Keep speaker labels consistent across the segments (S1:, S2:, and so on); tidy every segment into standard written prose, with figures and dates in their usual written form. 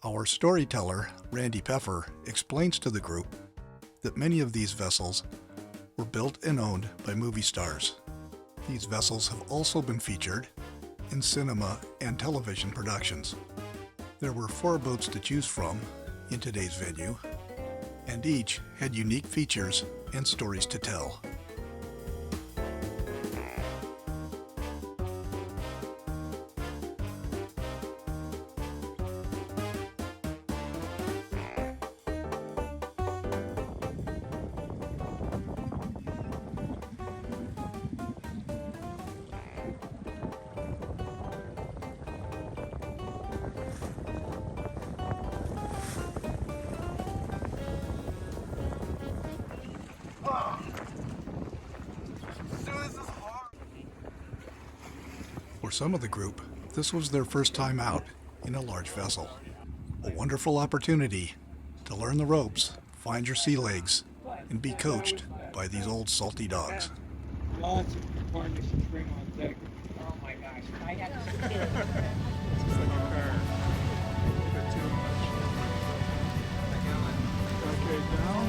S1: Our storyteller, Randy Peffer, explains to the group that many of these vessels were built and owned by movie stars. These vessels have also been featured in cinema and television productions. There were 4 boats to choose from in today's venue, and each had unique features and stories to tell. For some of the group, this was their first time out in a large vessel. A wonderful opportunity to learn the ropes, find your sea legs, and be coached by these old salty dogs.
S2: Lots of partners to bring on deck. Oh my gosh, I had to sit.
S3: It's just like a car. A little bit too much. Okay, down.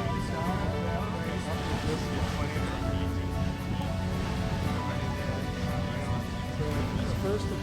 S3: First of all,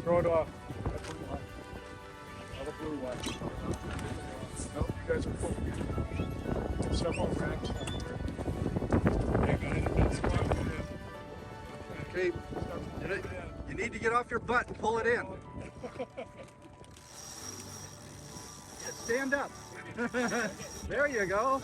S3: throw it off. That blue one. Another blue one. Nope, you guys are full. Several racks out here.
S1: Okay, you need to get off your butt and pull it in. Yeah, stand up. There you go.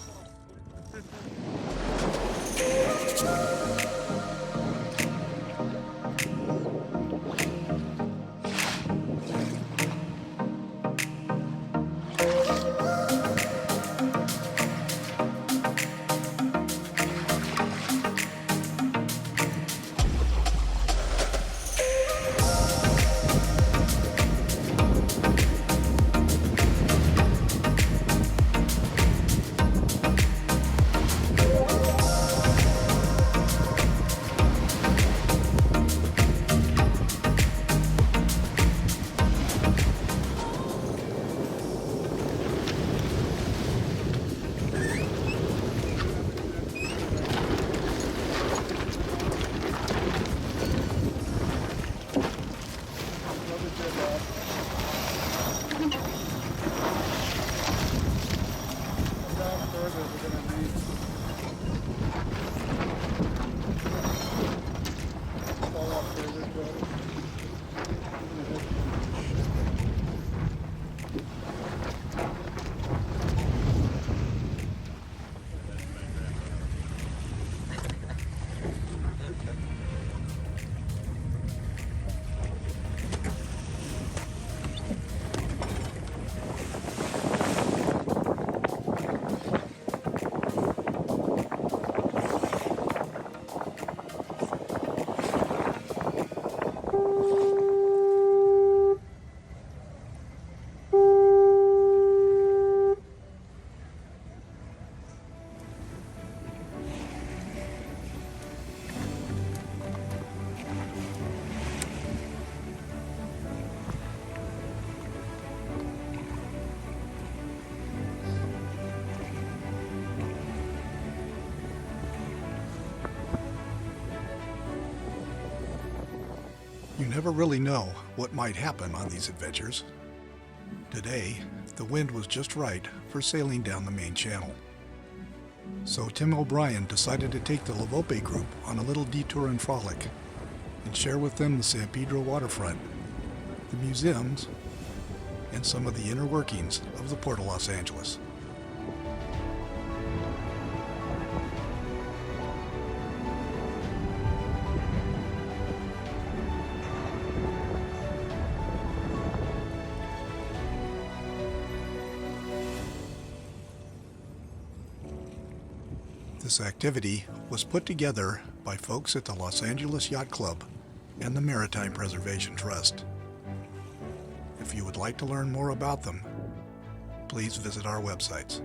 S1: never really know what might happen on these adventures. Today, the wind was just right for sailing down the main channel. So Tim O'Brien decided to take the Lavope group on a little detour and frolic and share with them the San Pedro waterfront, the museums, and some of the inner workings of the Port of Los Angeles. This activity was put together by folks at the Los Angeles Yacht Club and the Maritime Preservation Trust. If you would like to learn more about them, please visit our websites.